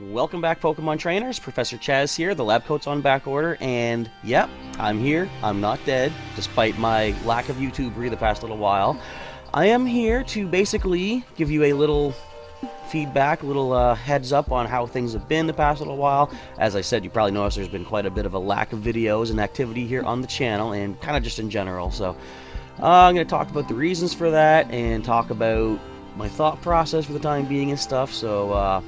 Welcome back, Pokemon trainers. Professor Chaz here. The lab coat's on back order, and yep, I'm here. I'm not dead, despite my lack of YouTubery the past little while. I am here to basically give you a little feedback, a little heads up on how things have been the past little while. As I said, you probably noticed there's been quite a bit of a lack of videos and activity here on the channel, and kind of just in general. So I'm going to talk about the reasons for that, and talk about my thought process for the time being and stuff. So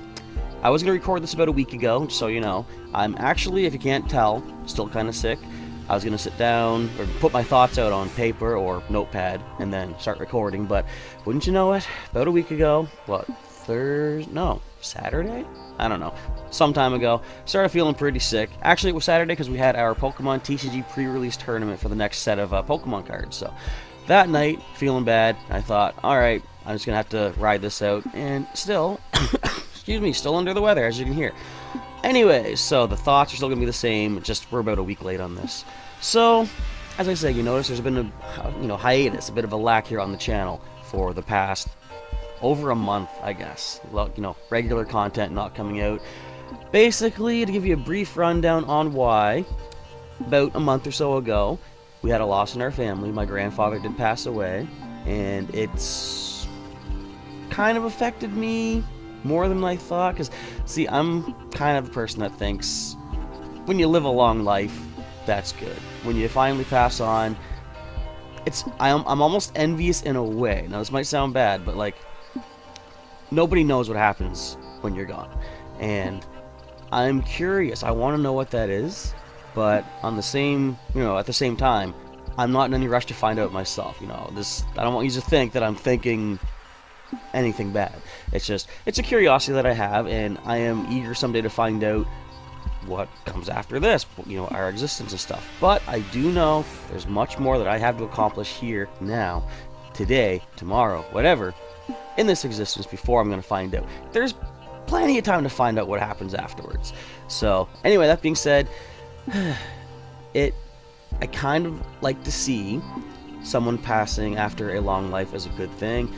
I was going to record this about a week ago, just so you know. I'm actually, if you can't tell, still kind of sick. I was going to sit down, or put my thoughts out on paper or notepad, and then start recording, but wouldn't you know it, about a week ago, Saturday? I don't know. Some time ago, started feeling pretty sick. Actually, it was Saturday because we had our Pokemon TCG pre-release tournament for the next set of Pokemon cards, so that night, feeling bad, I thought, alright, I'm just going to have to ride this out, and still... excuse me, still under the weather, as you can hear. Anyways, so the thoughts are still going to be the same, just we're about a week late on this. So, as I say, you notice there's been a hiatus, a bit of a lack here on the channel for the past over a month, I guess. Regular content not coming out. Basically, to give you a brief rundown on why, about a month or so ago, we had a loss in our family. My grandfather did pass away, and it's kind of affected me more than I thought, because see, I'm kind of the person that thinks when you live a long life, that's good. When you finally pass on, I'm almost envious in a way. Now this might sound bad, but like, nobody knows what happens when you're gone, and I'm curious. I want to know what that is, but at the same time, I'm not in any rush to find out myself. I don't want you to think that I'm thinking anything bad. It's a curiosity that I have, and I am eager someday to find out what comes after this, our existence and stuff. But I do know there's much more that I have to accomplish here, now, today, tomorrow, whatever, in this existence before I'm going to find out. There's plenty of time to find out what happens afterwards. So, anyway, that being said, I kind of like to see someone passing after a long life as a good thing.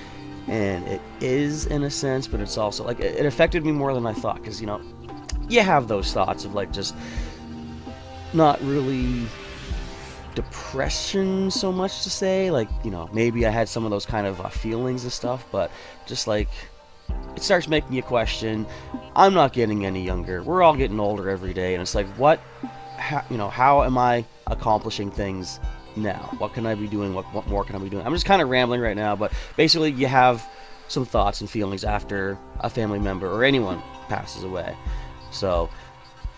And it is, in a sense, but it's also, like, it affected me more than I thought, because, you have those thoughts of, like, just not really depression so much to say, like, maybe I had some of those kind of feelings and stuff, but just, like, it starts making you question, I'm not getting any younger, we're all getting older every day, and it's like, how am I accomplishing things now? What can I be doing? What more can I be doing? I'm just kind of rambling right now, but basically you have some thoughts and feelings after a family member or anyone passes away. So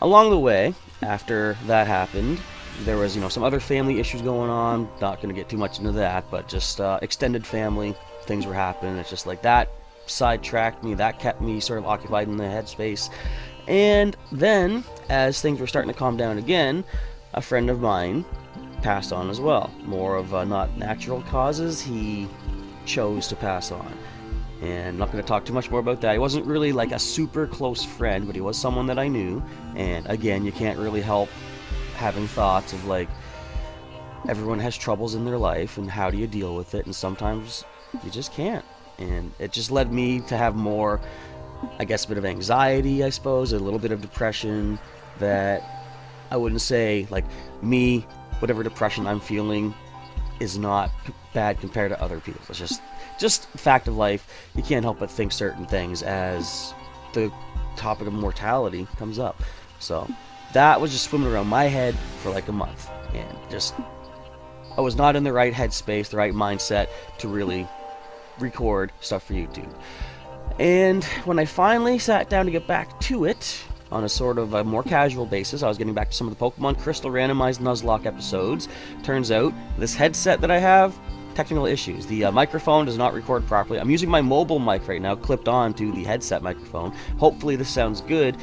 along the way, after that happened, there was some other family issues going on. Not going to get too much into that, but just extended family things were happening. It's just like that sidetracked me, that kept me sort of occupied in the headspace. And then as things were starting to calm down again, a friend of mine passed on as well. More of not natural causes, he chose to pass on. And I'm not going to talk too much more about that. He wasn't really like a super close friend, but he was someone that I knew. And again, you can't really help having thoughts of, like, everyone has troubles in their life, and how do you deal with it? And sometimes you just can't. And it just led me to have more, I guess, a bit of anxiety, I suppose, a little bit of depression, that I wouldn't say, like, whatever depression I'm feeling is not bad compared to other people. It's just fact of life. You can't help but think certain things as the topic of mortality comes up. So that was just swimming around my head for like a month, and I was not in the right headspace, the right mindset to really record stuff for YouTube. And when I finally sat down to get back to it, on a sort of a more casual basis, I was getting back to some of the Pokemon Crystal randomized Nuzlocke episodes. Turns out, this headset that I have, technical issues. The microphone does not record properly. I'm using my mobile mic right now, clipped on to the headset microphone. Hopefully this sounds good,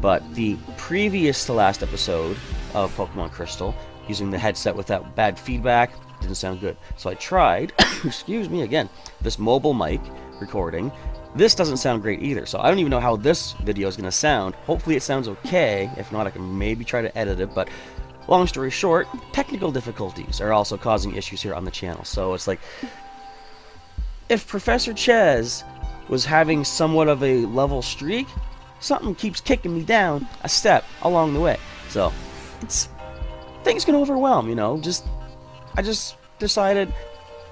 but the previous to last episode of Pokemon Crystal, using the headset with that bad feedback, didn't sound good. So I tried, excuse me again, this mobile mic recording. This doesn't sound great either, so I don't even know how this video is going to sound. Hopefully it sounds okay. If not, I can maybe try to edit it, but long story short, technical difficulties are also causing issues here on the channel. So it's like, if Professor Chaz was having somewhat of a level streak, something keeps kicking me down a step along the way. So it's things can overwhelm, I just decided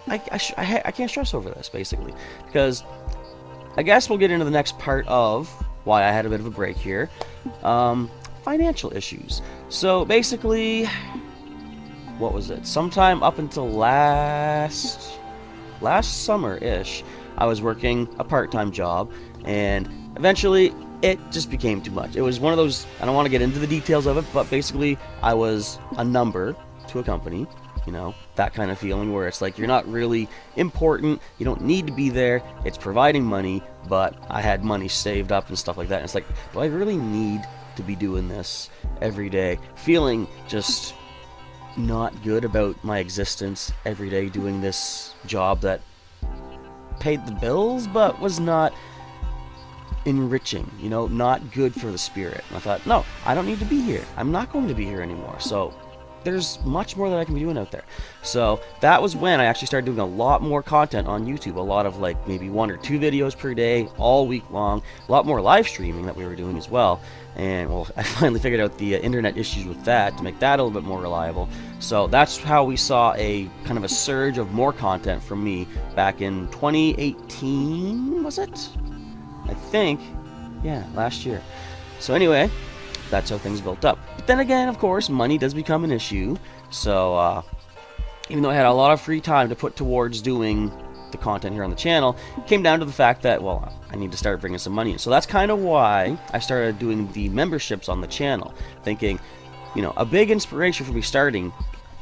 I can't stress over this, basically, because I guess we'll get into the next part of why I had a bit of a break here. Financial issues. So basically, what was it? Sometime up until last summer-ish, I was working a part-time job, and eventually it just became too much. It was one of those, I don't want to get into the details of it, but basically I was a number to a company, that kind of feeling where it's like you're not really important, you don't need to be there, it's providing money, but I had money saved up and stuff like that, and it's like, do I really need to be doing this every day? Feeling just not good about my existence every day, doing this job that paid the bills but was not enriching, not good for the spirit. And I thought, no, I don't need to be here. I'm not going to be here anymore. So there's much more that I can be doing out there. So that was when I actually started doing a lot more content on YouTube, a lot of like maybe 1 or 2 videos per day, all week long, a lot more live streaming that we were doing as well. And well, I finally figured out the internet issues with that to make that a little bit more reliable. So that's how we saw a kind of a surge of more content from me back in 2018, was it? I think, yeah, last year. So anyway, that's how things built up. But then again, of course, money does become an issue. So even though I had a lot of free time to put towards doing the content here on the channel, it came down to the fact that, well, I need to start bringing some money in. So that's kind of why I started doing the memberships on the channel, thinking, a big inspiration for me starting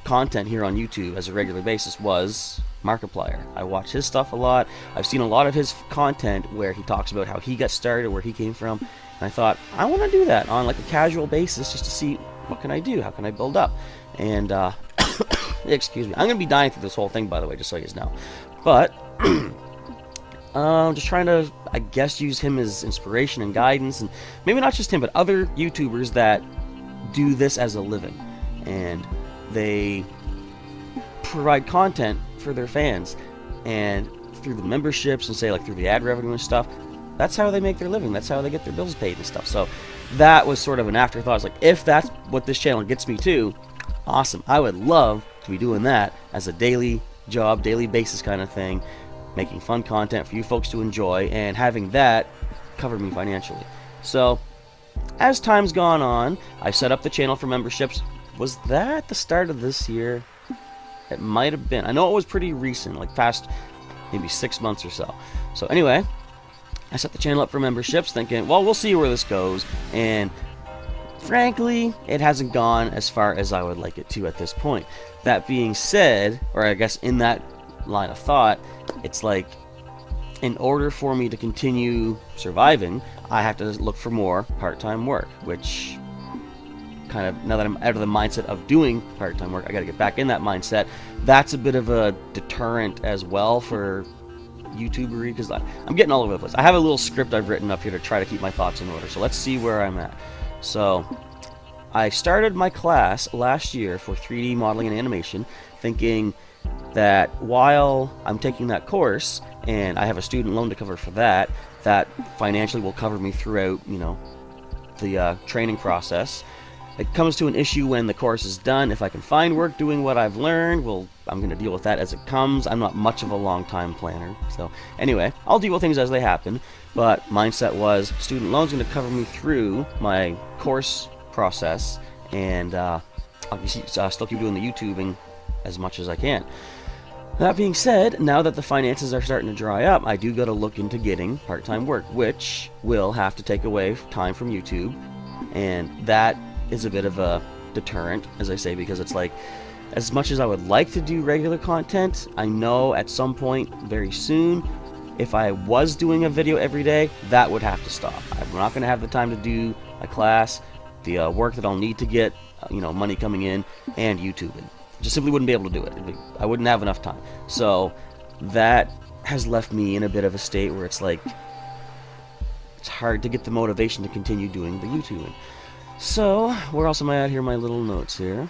content here on YouTube as a regular basis was Markiplier. I watch his stuff a lot. I've seen a lot of his content where he talks about how he got started, where he came from, and I thought, I want to do that on like a casual basis just to see what can I do, how can I build up. And excuse me, I'm gonna be dying through this whole thing, by the way, just so you guys know. But just trying to, I guess, use him as inspiration and guidance, and maybe not just him, but other YouTubers that do this as a living, and they provide content for their fans, and through the memberships and say like through the ad revenue and stuff, that's how they make their living, that's how they get their bills paid and stuff. So that was sort of an afterthought. It's like, if that's what this channel gets me to, awesome, I would love to be doing that as a daily job, daily basis kind of thing, making fun content for you folks to enjoy, and having that cover me financially. So as time's gone on, I set up the channel for memberships. Was that the start of this year? It might have been. I know it was pretty recent, like past maybe 6 months or so. So anyway, I set the channel up for memberships thinking, well, we'll see where this goes. And frankly, it hasn't gone as far as I would like it to at this point. That being said, or I guess in that line of thought, it's like, in order for me to continue surviving, I have to look for more part-time work, which kind of, now that I'm out of the mindset of doing part-time work, I gotta get back in that mindset. That's a bit of a deterrent as well for YouTubery, because I'm getting all over the place. I have a little script I've written up here to try to keep my thoughts in order, so let's see where I'm at. So I started my class last year for 3D modeling and animation, thinking that while I'm taking that course and I have a student loan to cover for that, that financially will cover me throughout, the training process. It comes to an issue when the course is done. If I can find work doing what I've learned, well, I'm going to deal with that as it comes. I'm not much of a long-time planner. So anyway, I'll deal with things as they happen. But mindset was, student loan's going to cover me through my course process, and obviously still keep doing the YouTubing as much as I can. That being said, now that the finances are starting to dry up, I do got to look into getting part-time work, which will have to take away time from YouTube, and that is a bit of a deterrent, as I say, because it's like, as much as I would like to do regular content, I know at some point very soon, if I was doing a video every day, that would have to stop. I'm not going to have the time to do my class, the work that I'll need to get, money coming in, and YouTubing. Just simply wouldn't be able to do it. I wouldn't have enough time. So that has left me in a bit of a state where it's like, it's hard to get the motivation to continue doing the YouTubing. So, where else am I at here? My little notes here.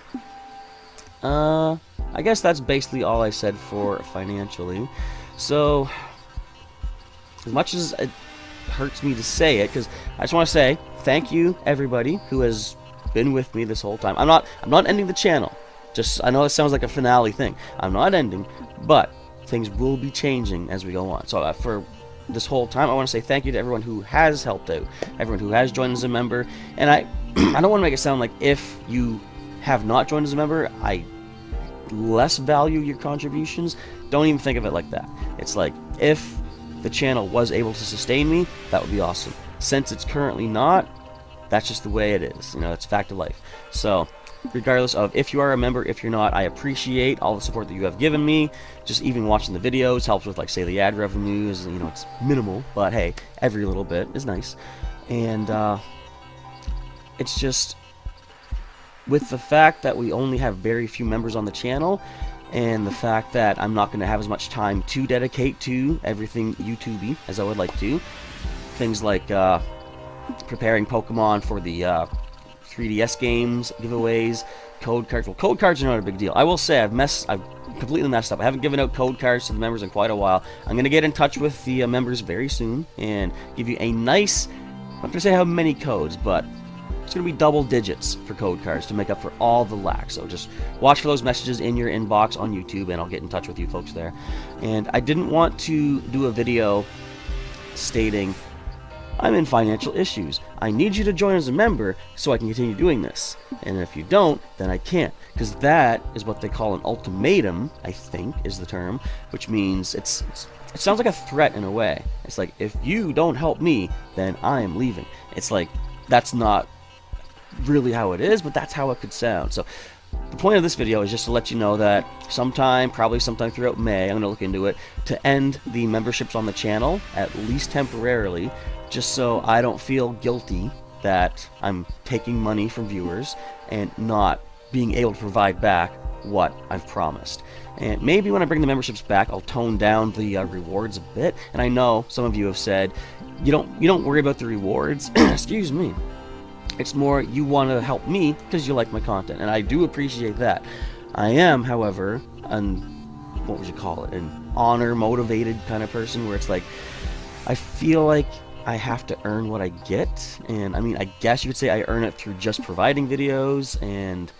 I guess that's basically all I said for financially. So, as much as hurts me to say it, because I just want to say thank you everybody who has been with me this whole time. I'm not ending the channel. Just, I know it sounds like a finale thing. I'm not ending, but things will be changing as we go on. So for this whole time, I want to say thank you to everyone who has helped out, everyone who has joined as a member. And I don't want to make it sound like if you have not joined as a member, I less value your contributions. Don't even think of it like that. It's like, if the channel was able to sustain me, that would be awesome. Since it's currently not, that's just the way it is. You know, it's a fact of life. So regardless of if you are a member, if you're not, I appreciate all the support that you have given me. Just even watching the videos helps with, like, say, the ad revenues. You know, it's minimal, but hey, every little bit is nice. And it's just, with the fact that we only have very few members on the channel, and the fact that I'm not going to have as much time to dedicate to everything YouTube-y as I would like to, things like preparing Pokemon for the 3DS games, giveaways, code cards. Well, code cards are not a big deal. I will say I've completely messed up. I haven't given out code cards to the members in quite a while. I'm going to get in touch with the members very soon and give you a nice, I'm not going to say how many codes, but it's going to be double digits for code cards to make up for all the lack. So just watch for those messages in your inbox on YouTube, and I'll get in touch with you folks there. And I didn't want to do a video stating, I'm in financial issues. I need you to join as a member so I can continue doing this. And if you don't, then I can't. Because that is what they call an ultimatum, I think is the term, which means it sounds like a threat in a way. It's like, if you don't help me, then I am leaving. It's like, that's not really how it is, but that's how it could sound. So the point of this video is just to let you know that probably sometime throughout May, I'm going to look into it, to end the memberships on the channel, at least temporarily, just so I don't feel guilty that I'm taking money from viewers and not being able to provide back what I've promised. And maybe when I bring the memberships back, I'll tone down the rewards a bit. And I know some of you have said, you don't worry about the rewards. Excuse me. It's more you want to help me because you like my content, and I do appreciate that. I am, however, what would you call it, an honor-motivated kind of person, where it's like, I feel like I have to earn what I get. And I mean, I guess you could say I earn it through just providing videos, and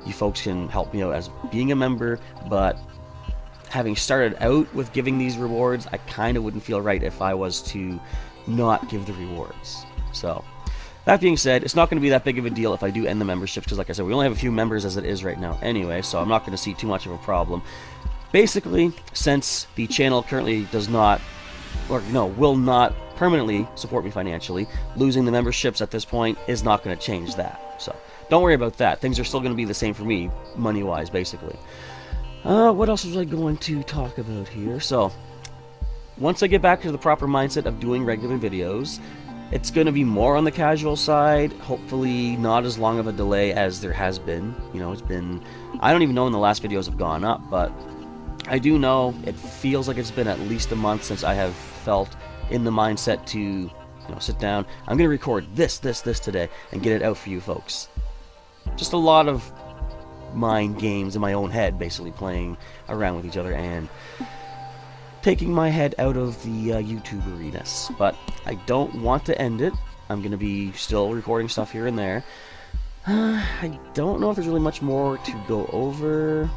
you folks can help me out as being a member, but having started out with giving these rewards, I kind of wouldn't feel right if I was to not give the rewards. So that being said, it's not going to be that big of a deal if I do end the memberships, because like I said, we only have a few members as it is right now anyway, so I'm not going to see too much of a problem. Basically, since the channel currently does not, or no, will not permanently support me financially, losing the memberships at this point is not going to change that. So don't worry about that. Things are still going to be the same for me, money-wise, basically. What else was I going to talk about here? So once I get back to the proper mindset of doing regular videos, it's going to be more on the casual side, hopefully not as long of a delay as there has been. You know, it's been, I don't even know when the last videos have gone up, but I do know it feels like it's been at least a month since I have felt in the mindset to, you know, sit down. I'm going to record this today and get it out for you folks. Just a lot of mind games in my own head, basically playing around with each other and taking my head out of the YouTube arenas. But I don't want to end it. I'm going to be still recording stuff here and there. I don't know if there's really much more to go over.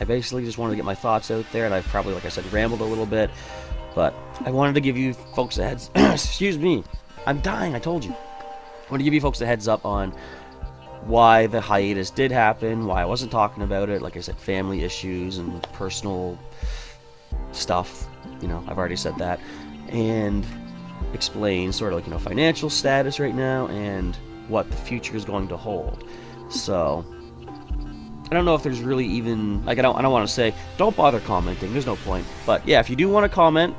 I basically just wanted to get my thoughts out there, and I've probably, like I said, rambled a little bit. But I wanted to give you folks a heads... Excuse me. I'm dying, I told you. I want to give you folks a heads up on why the hiatus did happen, why I wasn't talking about it. Like I said, family issues and personal stuff, you know, I've already said that, and explain sort of like, you know, financial status right now and what the future is going to hold. So I don't know if there's really even, like, I don't want to say don't bother commenting, there's no point, but yeah, if you do want to comment,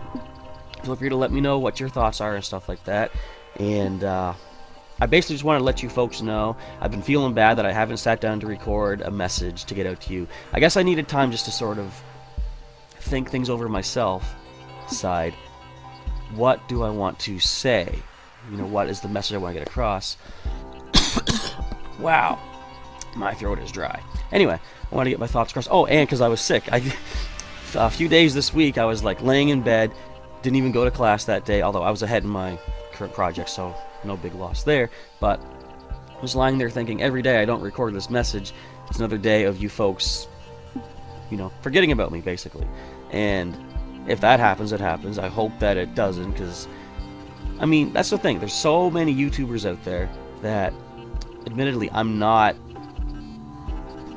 feel free to let me know what your thoughts are and stuff like that. And I basically just want to let you folks know I've been feeling bad that I haven't sat down to record a message to get out to you. I guess I needed time just to sort of think things over myself, decide what do I want to say, you know, what is the message I want to get across. Wow, my throat is dry. Anyway, I want to get my thoughts across. Oh, and because I was sick, a few days this week I was like laying in bed, Didn't even go to class that day, although I was ahead in my current project, so no big loss there. But I was lying there thinking, every day I don't record this message, it's another day of you folks, forgetting about me, basically. And if that happens, it happens. I hope that it doesn't, because, I mean, that's the thing. There's so many YouTubers out there that, admittedly, I'm not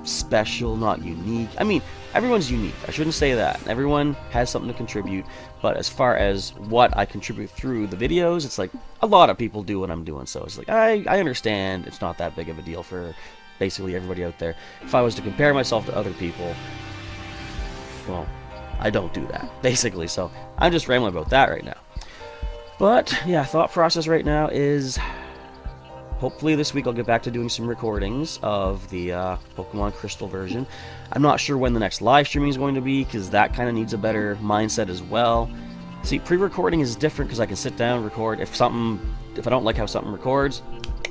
special, not unique. I mean, everyone's unique. I shouldn't say that. Everyone has something to contribute, but as far as what I contribute through the videos, it's like a lot of people do what I'm doing, so it's like I understand it's not that big of a deal for basically everybody out there. If I was to compare myself to other people, well, I don't do that, basically, so I'm just rambling about that right now. But yeah, thought process right now is, hopefully this week I'll get back to doing some recordings of the Pokemon Crystal version. I'm not sure when the next live streaming is going to be, because that kind of needs a better mindset as well. See, pre-recording is different because I can sit down and record. If I don't like how something records,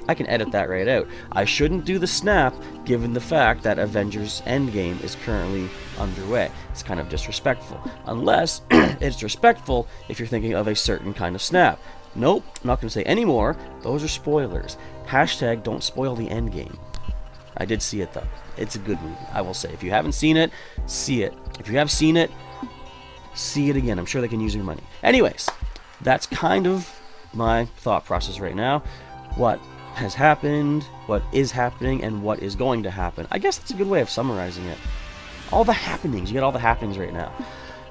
I can edit that right out. I shouldn't do the snap, given the fact that Avengers Endgame is currently underway. It's kind of disrespectful. Unless it's respectful if you're thinking of a certain kind of snap. Nope, I'm not going to say any more. Those are spoilers. Hashtag don't spoil the Endgame. I did see it, though. It's a good movie, I will say. If you haven't seen it, see it. If you have seen it, see it again. I'm sure they can use your money. Anyways, that's kind of my thought process right now. What has happened, what is happening, and what is going to happen. I guess that's a good way of summarizing it. All the happenings. You get all the happenings right now.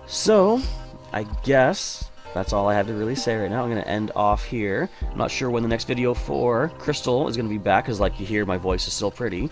So, I guess that's all I have to really say right now. I'm going to end off here. I'm not sure when the next video for Crystal is going to be back, because like you hear, my voice is still pretty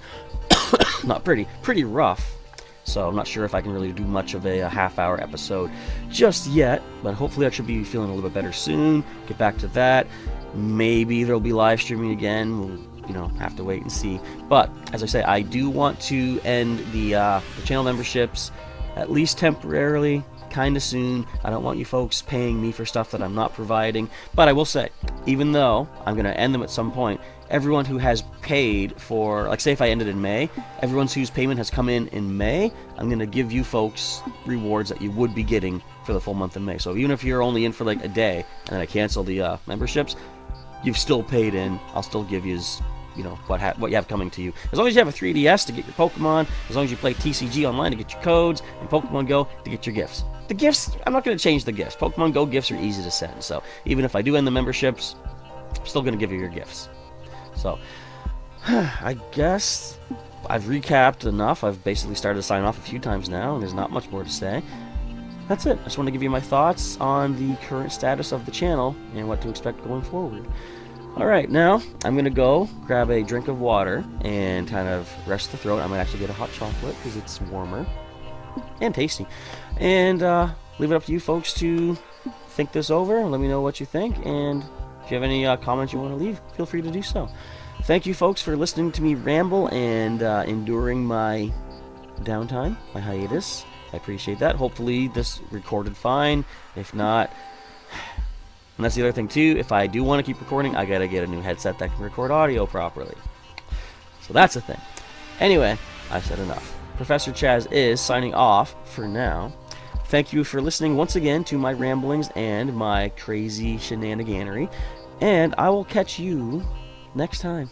rough. So I'm not sure if I can really do much of a half-hour episode just yet, but hopefully I should be feeling a little bit better soon. Get back to that. Maybe there'll be live streaming again. We'll, have to wait and see. But as I say, I do want to end the channel memberships, at least temporarily, kind of soon. I don't want you folks paying me for stuff that I'm not providing. But I will say, even though I'm going to end them at some point, everyone who has paid for, like say if I ended in May, everyone whose payment has come in May, I'm going to give you folks rewards that you would be getting for the full month of May. So even if you're only in for like a day and then I cancel the memberships, you've still paid in. I'll still give you, what you have coming to you. As long as you have a 3DS to get your Pokemon, as long as you play TCG online to get your codes, and Pokemon Go to get your gifts. The gifts, I'm not going to change the gifts. Pokemon Go gifts are easy to send, so even if I do end the memberships, I'm still going to give you your gifts. So, I guess I've recapped enough. I've basically started to sign off a few times now, and there's not much more to say. That's it. I just want to give you my thoughts on the current status of the channel and what to expect going forward. Alright, now I'm going to go grab a drink of water and kind of rest the throat. I might actually get a hot chocolate because it's warmer and tasty. And leave it up to you folks to think this over and let me know what you think. And if you have any comments you want to leave, feel free to do so. Thank you folks for listening to me ramble and enduring my downtime, my hiatus. I appreciate that. Hopefully this recorded fine. If not, and that's the other thing too, if I do want to keep recording, I gotta get a new headset that can record audio properly. So that's the thing. Anyway, I've said enough. Professor Chaz is signing off for now. Thank you for listening once again to my ramblings and my crazy shenaniganery, and I will catch you next time.